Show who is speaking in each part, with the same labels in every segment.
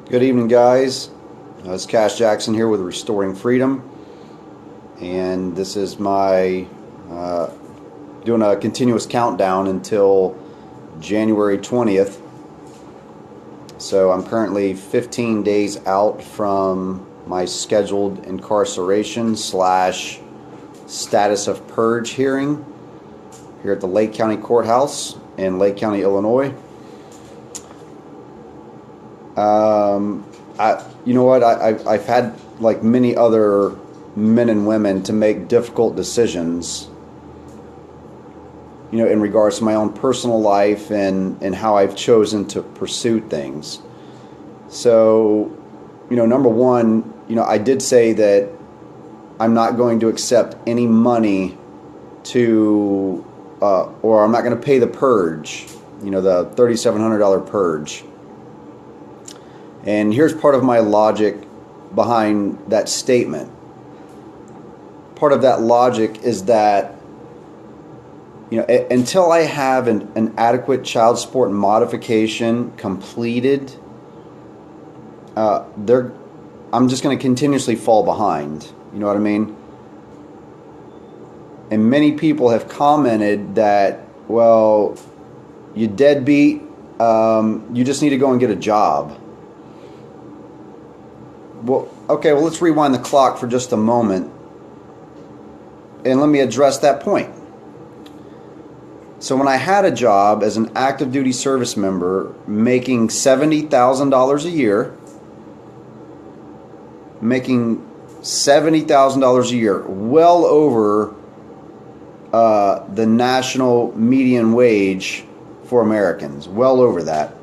Speaker 1: Good evening, guys. It's Kash Jackson here with Restoring Freedom, and this is my doing a continuous countdown until January 20th. So I'm currently 15 days out from my scheduled incarceration slash status of purge hearing here at the Lake County Courthouse in Lake County, Illinois. I've had, like many other men and women, to make difficult decisions, in regards to my own personal life and how I've chosen to pursue things. So, number one, I did say that I'm not going to accept any money to, or I'm not going to pay the purge, the $3,700 purge. And here's part of my logic behind that statement. Part of that logic is that, until I have an adequate child support modification completed, I'm just going to continuously fall behind. You know what I mean? And many people have commented that, well, you deadbeat, you just need to go and get a job. Well, okay, let's rewind the clock for just a moment, and let me address that point. So when I had a job as an active duty service member making $70,000 a year, well over the national median wage for Americans, well over that.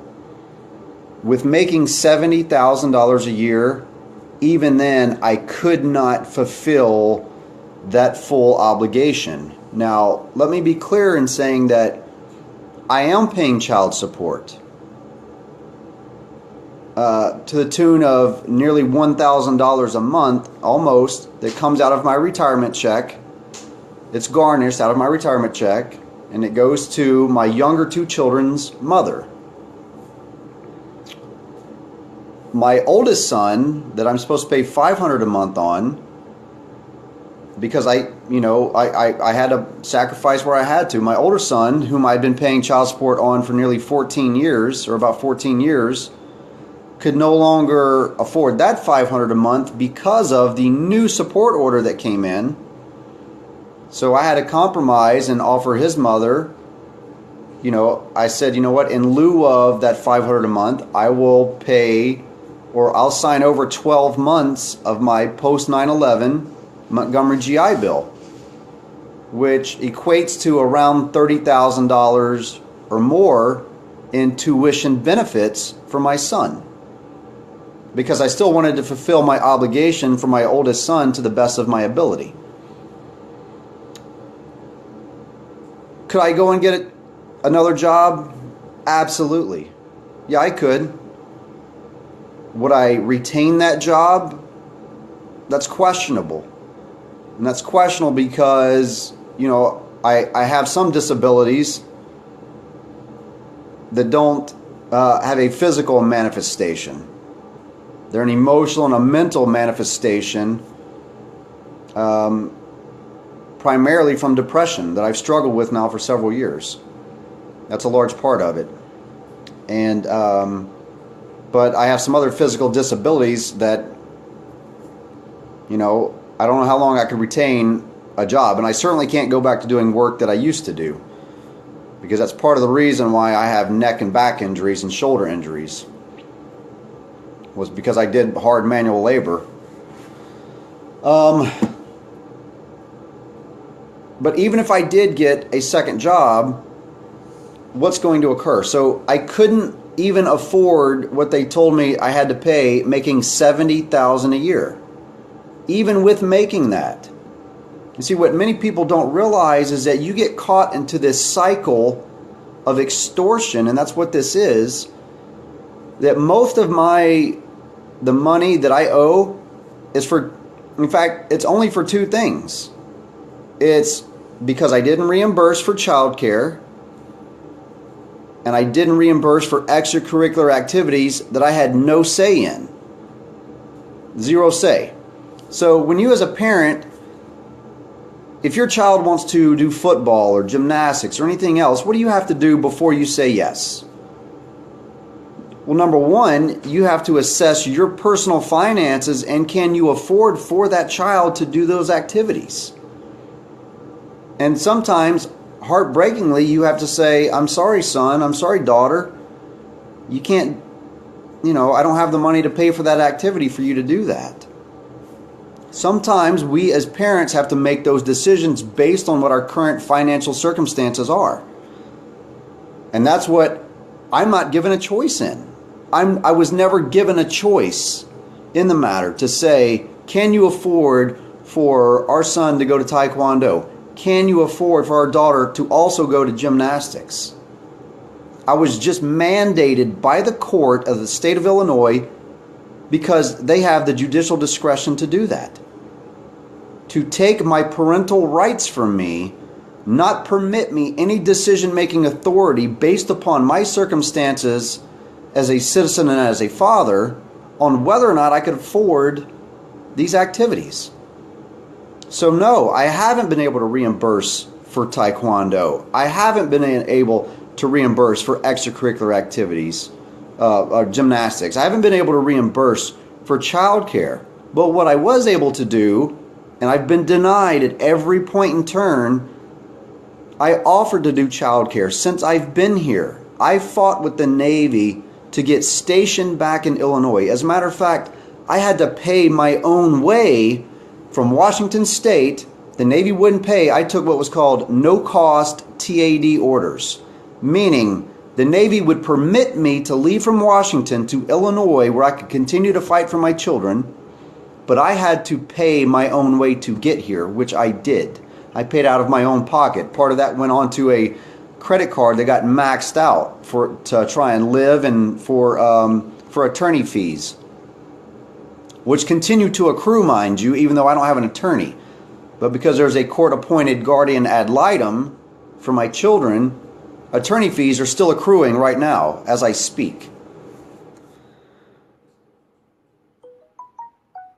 Speaker 1: With making $70,000 a year, even then, I could not fulfill that full obligation. Now, let me be clear in saying that I am paying child support to the tune of nearly $1,000 a month, almost, that comes out of my retirement check. It's garnished out of my retirement check, and it goes to my younger two children's mother. My oldest son, that I'm supposed to pay $500 a month on, because I had to sacrifice where I had to. My older son, whom I'd been paying child support on for nearly 14 years, or about 14 years, could no longer afford that $500 a month because of the new support order that came in. So I had to compromise and offer his mother, I said, you know what, in lieu of that $500 a month, I will pay, or I'll sign over 12 months of my post 9/11 Montgomery GI Bill, which equates to around $30,000 or more in tuition benefits for my son, because I still wanted to fulfill my obligation for my oldest son to the best of my ability. Could I go and get another job? Absolutely. Yeah, I could. Would I retain that job? That's questionable. And that's questionable because, I have some disabilities that don't have a physical manifestation. They're an emotional and a mental manifestation, primarily from depression that I've struggled with now for several years. That's a large part of it. And but I have some other physical disabilities that, I don't know how long I could retain a job. And I certainly can't go back to doing work that I used to do, because that's part of the reason why I have neck and back injuries and shoulder injuries, was because I did hard manual labor. But even if I did get a second job, what's going to occur? So I couldn't even afford what they told me I had to pay, making $70,000 a year. Even with making that. You see, what many people don't realize is that you get caught into this cycle of extortion, and that's what this is, that most of the money that I owe is for, in fact, it's only for two things. It's because I didn't reimburse for childcare, and I didn't reimburse for extracurricular activities that I had no say in. Zero say. So when you as a parent, if your child wants to do football or gymnastics or anything else, what do you have to do before you say yes? Well, number one, you have to assess your personal finances and can you afford for that child to do those activities? And sometimes, heartbreakingly, you have to say, I'm sorry, son, I'm sorry, daughter. You can't, I don't have the money to pay for that activity for you to do that. Sometimes we as parents have to make those decisions based on what our current financial circumstances are. And that's what I'm not given a choice in. I was never given a choice in the matter to say, can you afford for our son to go to Taekwondo? Can you afford for our daughter to also go to gymnastics? I was just mandated by the court of the state of Illinois because they have the judicial discretion to do that. To take my parental rights from me, not permit me any decision-making authority based upon my circumstances as a citizen and as a father on whether or not I could afford these activities. So no, I haven't been able to reimburse for Taekwondo. I haven't been able to reimburse for extracurricular activities, gymnastics. I haven't been able to reimburse for childcare. But what I was able to do, and I've been denied at every point in turn, I offered to do childcare since I've been here. I fought with the Navy to get stationed back in Illinois. As a matter of fact, I had to pay my own way from Washington State. The Navy wouldn't pay. I took what was called no-cost TAD orders, meaning the Navy would permit me to leave from Washington to Illinois where I could continue to fight for my children, but I had to pay my own way to get here, which I did. I paid out of my own pocket. Part of that went on to a credit card that got maxed out to try and live and for attorney fees, which continue to accrue, mind you, even though I don't have an attorney. But because there's a court-appointed guardian ad litem for my children, attorney fees are still accruing right now as I speak.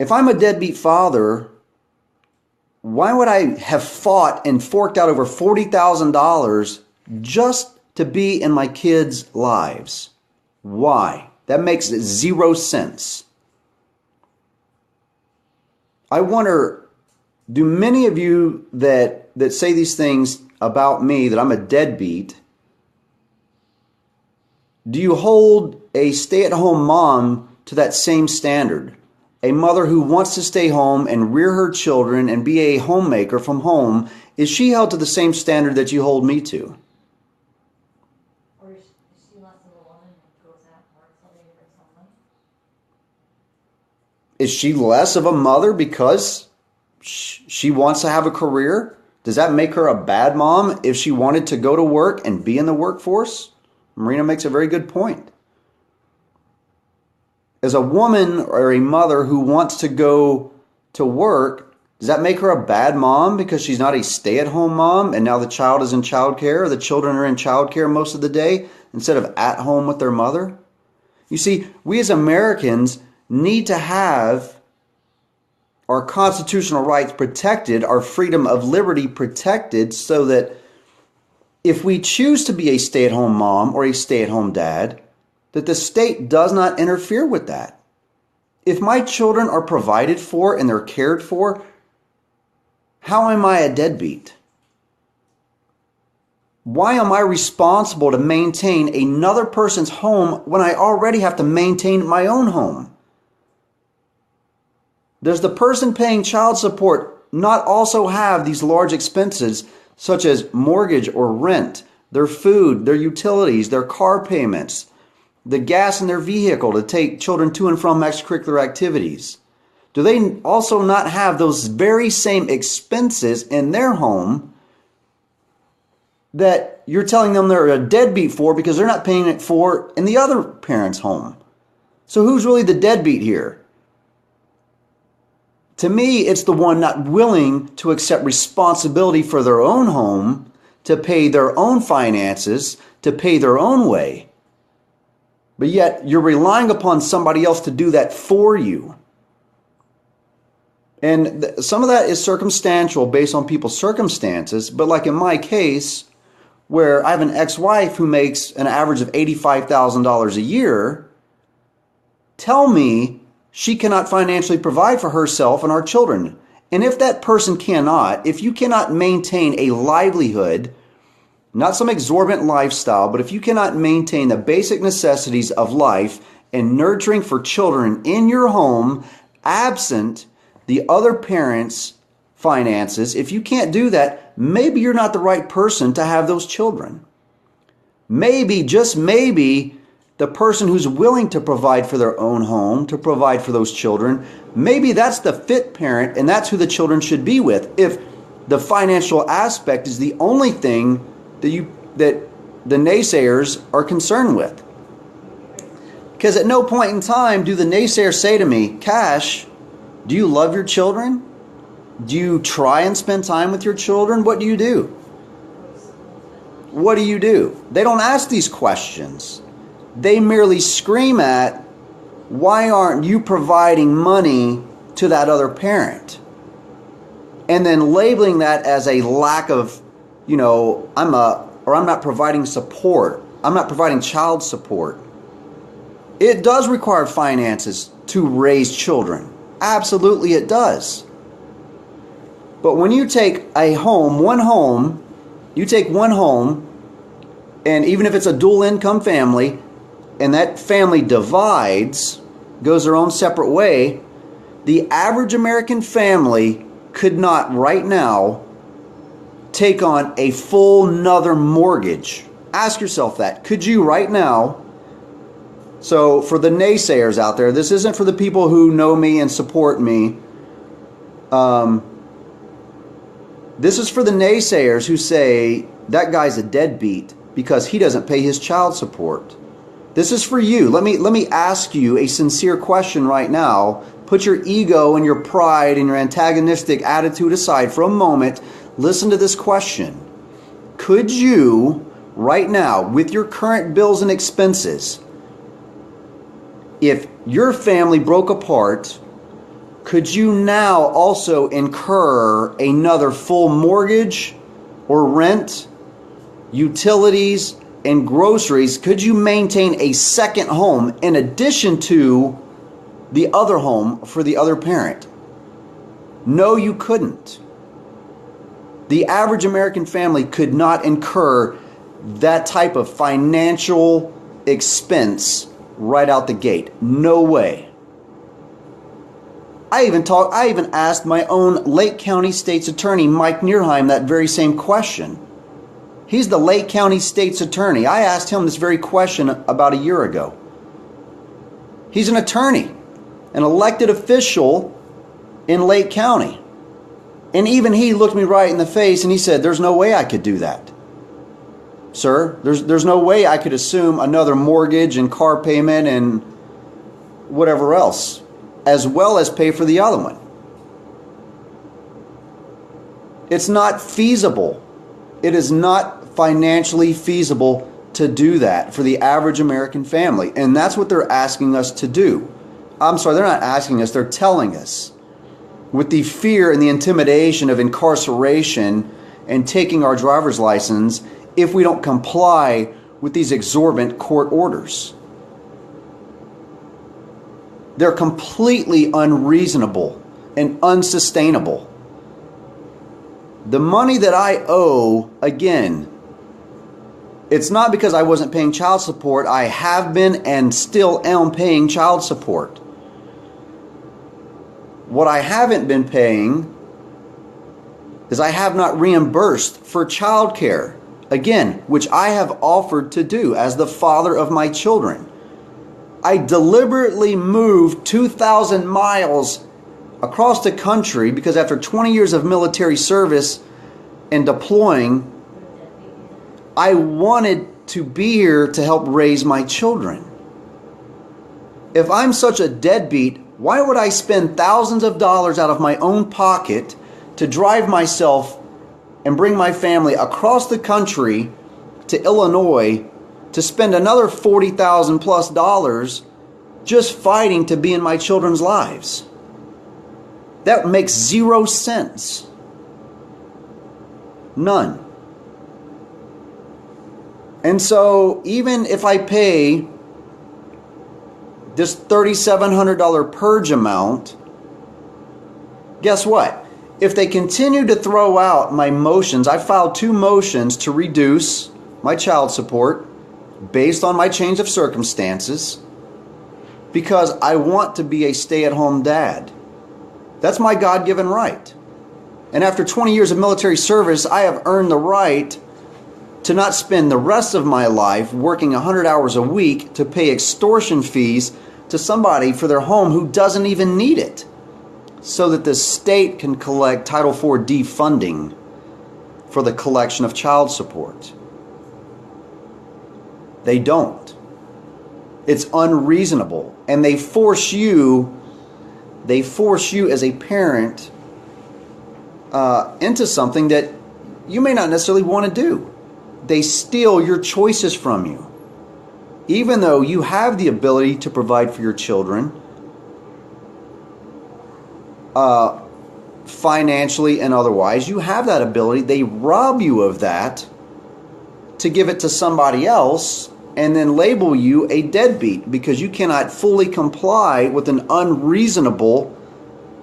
Speaker 1: If I'm a deadbeat father, why would I have fought and forked out over $40,000 just to be in my kids' lives? Why? That makes zero sense. I wonder, do many of you that say these things about me, that I'm a deadbeat, do you hold a stay-at-home mom to that same standard? A mother who wants to stay home and rear her children and be a homemaker from home, is she held to the same standard that you hold me to?
Speaker 2: Or is she less of a woman and goes out and works all day to bring some money?
Speaker 1: Is she less of a mother because she wants to have a career? Does that make her a bad mom if she wanted to go to work and be in the workforce? Marina makes a very good point. As a woman or a mother who wants to go to work, does that make her a bad mom because she's not a stay-at-home mom and now the child is in childcare or the children are in childcare most of the day instead of at home with their mother? You see, we as Americans need to have our constitutional rights protected, our freedom of liberty protected, so that if we choose to be a stay-at-home mom or a stay-at-home dad, that the state does not interfere with that. If my children are provided for and they're cared for, how am I a deadbeat? Why am I responsible to maintain another person's home when I already have to maintain my own home? Does the person paying child support not also have these large expenses such as mortgage or rent, their food, their utilities, their car payments, the gas in their vehicle to take children to and from extracurricular activities? Do they also not have those very same expenses in their home that you're telling them they're a deadbeat for because they're not paying it for in the other parent's home? So who's really the deadbeat here? To me, it's the one not willing to accept responsibility for their own home, to pay their own finances, to pay their own way. But yet you're relying upon somebody else to do that for you. And some of that is circumstantial based on people's circumstances. But like in my case, where I have an ex-wife who makes an average of $85,000 a year, tell me she cannot financially provide for herself and our children. And if that person cannot, if you cannot maintain a livelihood, not some exorbitant lifestyle, but if you cannot maintain the basic necessities of life and nurturing for children in your home, absent the other parent's finances, if you can't do that, maybe you're not the right person to have those children. Maybe, just maybe, the person who's willing to provide for their own home, to provide for those children, maybe that's the fit parent and that's who the children should be with, if the financial aspect is the only thing that the naysayers are concerned with. Because at no point in time do the naysayers say to me, Kash, do you love your children? Do you try and spend time with your children? What do you do? What do you do? They don't ask these questions. They merely scream at, why aren't you providing money to that other parent? And then labeling that as a lack of, I'm not providing support. I'm not providing child support. It does require finances to raise children. Absolutely it does. But when you take one home, and even if it's a dual income family, and that family divides, goes their own separate way, the average American family could not right now take on a full nother mortgage. Ask yourself that. Could you right now? So for the naysayers out there, this isn't for the people who know me and support me. This is for the naysayers who say that guy's a deadbeat because he doesn't pay his child support. This is for you. Let me ask you a sincere question right now. Put your ego and your pride and your antagonistic attitude aside for a moment. Listen to this question. Could you, right now, with your current bills and expenses, if your family broke apart, could you now also incur another full mortgage or rent, utilities, and groceries? Could you maintain a second home in addition to the other home for the other parent? No, you couldn't. The average American family could not incur that type of financial expense right out the gate. No way. I even asked my own Lake County State's Attorney, Mike Neerheim, that very same question. He's the Lake County State's Attorney. I asked him this very question about a year ago. He's an attorney, an elected official in Lake County. And even he looked me right in the face and he said, there's no way I could do that. Sir, there's no way I could assume another mortgage and car payment and whatever else, as well as pay for the other one. It's not feasible. It is not financially feasible to do that for the average American family. And that's what they're asking us to do. I'm sorry, they're not asking us, they're telling us. With the fear and the intimidation of incarceration and taking our driver's license if we don't comply with these exorbitant court orders. They're completely unreasonable and unsustainable. The money that I owe, again, it's not because I wasn't paying child support. I have been and still am paying child support. What I haven't been paying is I have not reimbursed for child care. Again, which I have offered to do as the father of my children. I deliberately moved 2,000 miles across the country because after 20 years of military service and deploying, I wanted to be here to help raise my children. If I'm such a deadbeat, why would I spend thousands of dollars out of my own pocket to drive myself and bring my family across the country to Illinois to spend another $40,000 plus dollars just fighting to be in my children's lives. That makes zero sense. None. And so even if I pay this $3,700 purge amount, guess what? If they continue to throw out my motions, I filed 2 motions to reduce my child support based on my change of circumstances because I want to be a stay-at-home dad. That's my God-given right. And after 20 years of military service, I have earned the right to not spend the rest of my life working 100 hours a week to pay extortion fees to somebody for their home who doesn't even need it, so that the state can collect Title IV defunding for the collection of child support. They don't. It's unreasonable. And they force you as a parent into something that you may not necessarily want to do. They steal your choices from you. Even though you have the ability to provide for your children, financially and otherwise, you have that ability. They rob you of that to give it to somebody else and then label you a deadbeat because you cannot fully comply with an unreasonable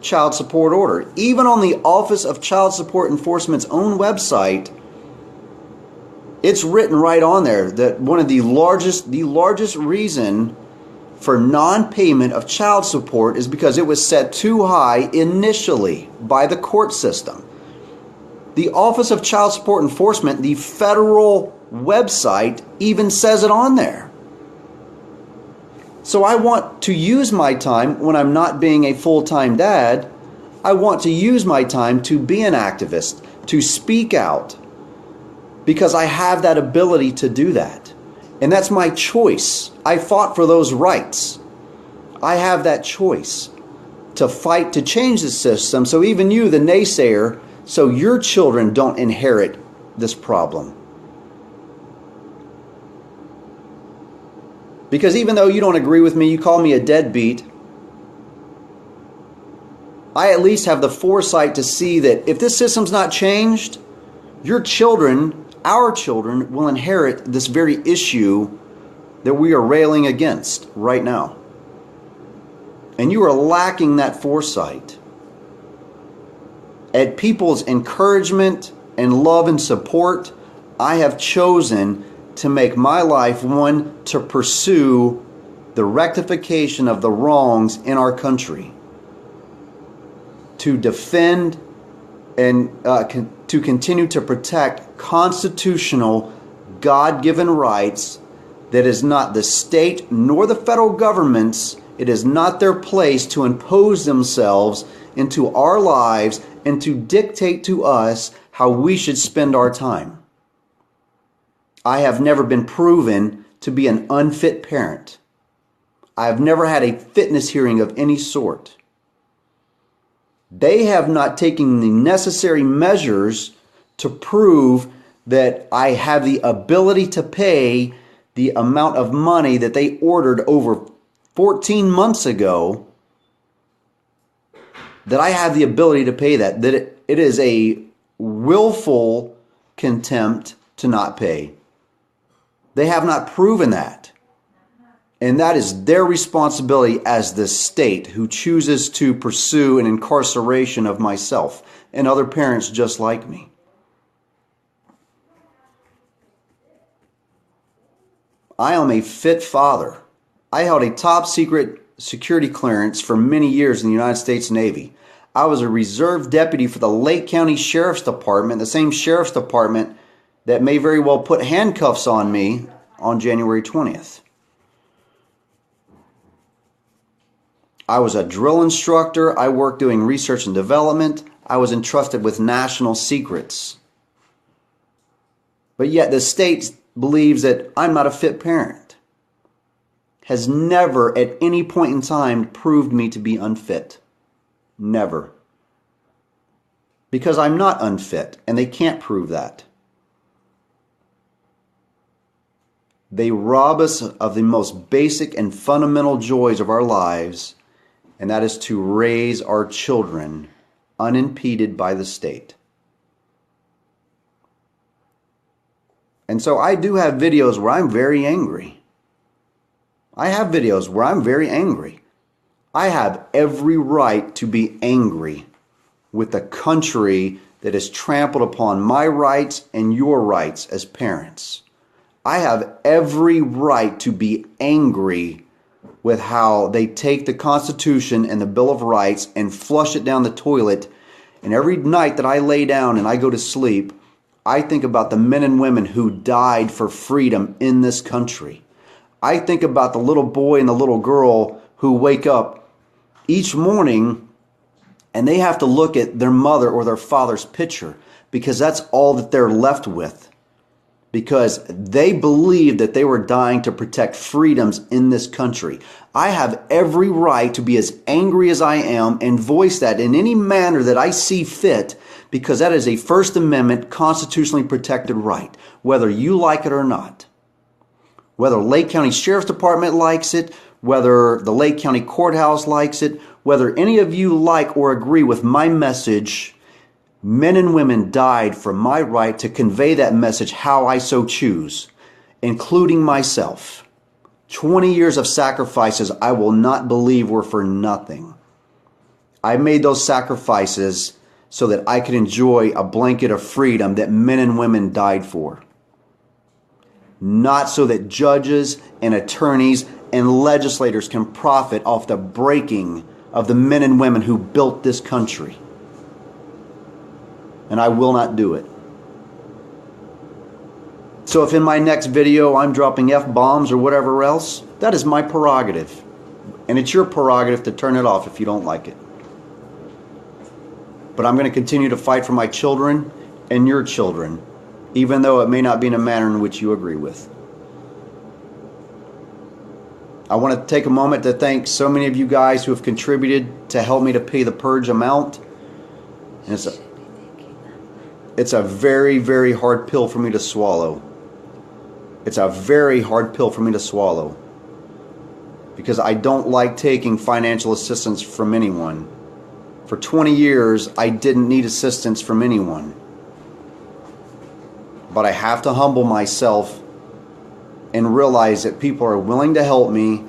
Speaker 1: child support order. Even on the Office of Child Support Enforcement's own website, it's written right on there that one of the largest reason for non-payment of child support is because it was set too high initially by the court system. The Office of Child Support Enforcement, the federal website, even says it on there. So I want to use my time when I'm not being a full-time dad. I want to use my time to be an activist, to speak out, because I have that ability to do that. And that's my choice. I fought for those rights. I have that choice to fight to change the system so even you, the naysayer, so your children don't inherit this problem. Because even though you don't agree with me, you call me a deadbeat, I at least have the foresight to see that if this system's not changed, your children, our children, will inherit this very issue that we are railing against right now. And you are lacking that foresight. At people's encouragement and love and support, I have chosen to make my life one to pursue the rectification of the wrongs in our country, to defend and to continue to protect constitutional, God-given rights that is not the state nor the federal government's. It is not their place to impose themselves into our lives and to dictate to us how we should spend our time. I have never been proven to be an unfit parent. I have never had a fitness hearing of any sort. They have not taken the necessary measures to prove that I have the ability to pay the amount of money that they ordered over 14 months ago, that I have the ability to pay that it is a willful contempt to not pay. They have not proven that. And that is their responsibility as the state who chooses to pursue an incarceration of myself and other parents just like me. I am a fit father. I held a top secret security clearance for many years in the United States Navy. I was a reserve deputy for the Lake County Sheriff's Department, the same Sheriff's Department that may very well put handcuffs on me on January 20th. I was a drill instructor. I worked doing research and development. I was entrusted with national secrets. But yet the state believes that I'm not a fit parent. Has never at any point in time proved me to be unfit. Never. Because I'm not unfit, and they can't prove that. They rob us of the most basic and fundamental joys of our lives, and that is to raise our children unimpeded by the state. And so I do have videos where I'm very angry. I have videos where I'm very angry. I have every right to be angry with a country that has trampled upon my rights and your rights as parents. I have every right to be angry with how they take the Constitution and the Bill of Rights and flush it down the toilet. And every night that I lay down and I go to sleep, I think about the men and women who died for freedom in this country. I think about the little boy and the little girl who wake up each morning and they have to look at their mother or their father's picture because that's all that they're left with. Because they believe that they were dying to protect freedoms in this country. I have every right to be as angry as I am and voice that in any manner that I see fit, because that is a First Amendment constitutionally protected right, whether you like it or not. Whether Lake County Sheriff's Department likes it, whether the Lake County Courthouse likes it, whether any of you like or agree with my message, men and women died for my right to convey that message how I so choose, including myself. 20 years of sacrifices I will not believe were for nothing. I made those sacrifices so that I could enjoy a blanket of freedom that men and women died for. Not so that judges and attorneys and legislators can profit off the breaking of the men and women who built this country. And I will not do it. So if in my next video I'm dropping F-bombs or whatever else, that is my prerogative. And it's your prerogative to turn it off if you don't like it. But I'm going to continue to fight for my children and your children, even though it may not be in a manner in which you agree with. I want to take a moment to thank so many of you guys who have contributed to help me to pay the purge amount. And it's a very, very hard pill for me to swallow. It's a very hard pill for me to swallow. Because I don't like taking financial assistance from anyone. For 20 years, I didn't need assistance from anyone. But I have to humble myself and realize that people are willing to help me.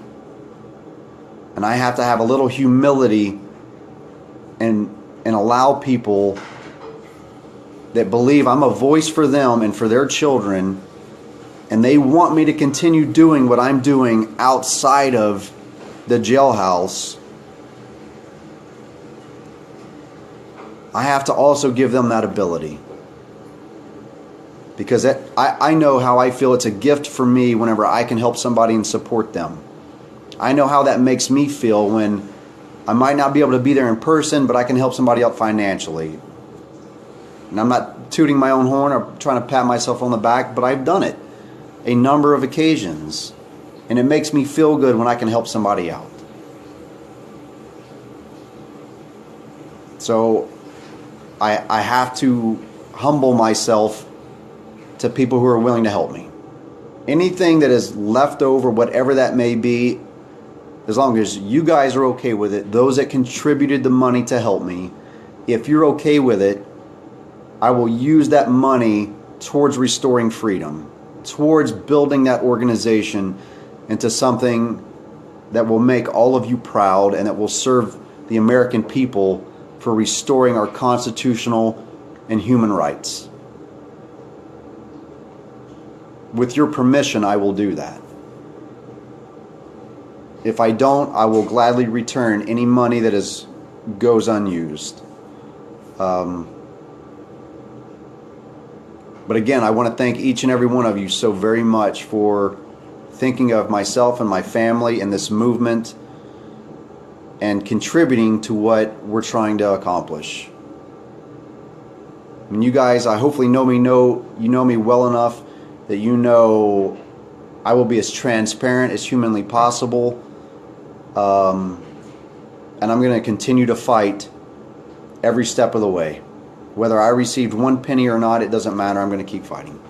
Speaker 1: And I have to have a little humility and allow people that believe I'm a voice for them and for their children, and they want me to continue doing what I'm doing outside of the jailhouse, I have to also give them that ability. Because I know how I feel it's a gift for me whenever I can help somebody and support them. I know how that makes me feel when I might not be able to be there in person, but I can help somebody out financially. And I'm not tooting my own horn or trying to pat myself on the back, but I've done it a number of occasions. And it makes me feel good when I can help somebody out. So I have to humble myself to people who are willing to help me. Anything that is left over, whatever that may be, as long as you guys are okay with it, those that contributed the money to help me, if you're okay with it, I will use that money towards restoring freedom, towards building that organization into something that will make all of you proud and that will serve the American people for restoring our constitutional and human rights. With your permission, I will do that. If I don't, I will gladly return any money that goes unused. But again, I want to thank each and every one of you so very much for thinking of myself and my family and this movement and contributing to what we're trying to accomplish. And you guys, I hopefully you know me well enough that you know I will be as transparent as humanly possible. And I'm going to continue to fight every step of the way. Whether I received one penny or not, it doesn't matter. I'm going to keep fighting.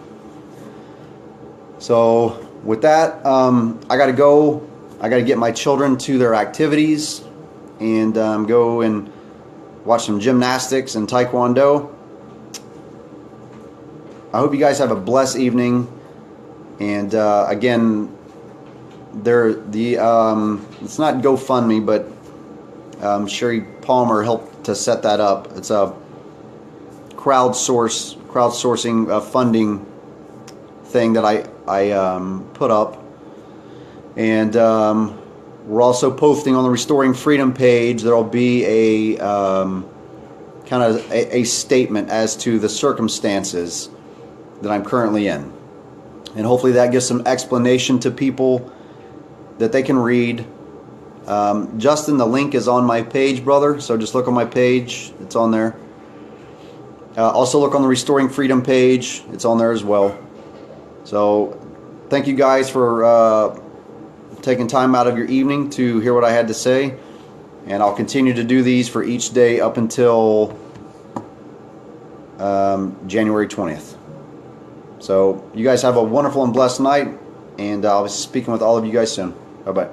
Speaker 1: So with that, I got to go. I got to get my children to their activities and go and watch some gymnastics and taekwondo. I hope you guys have a blessed evening. And again, it's not GoFundMe, but Sherry Palmer helped to set that up. It's a crowdsourcing funding thing that I put up, and we're also posting on the Restoring Freedom page. There'll be a kind of a statement as to the circumstances that I'm currently in, and hopefully that gives some explanation to people that they can read. Justin, the link is on my page, brother, so just look on my page. It's on there. Also look on the Restoring Freedom page. It's on there as well. So thank you guys for taking time out of your evening to hear what I had to say. And I'll continue to do these for each day up until January 20th. So you guys have a wonderful and blessed night. And I'll be speaking with all of you guys soon. Bye-bye.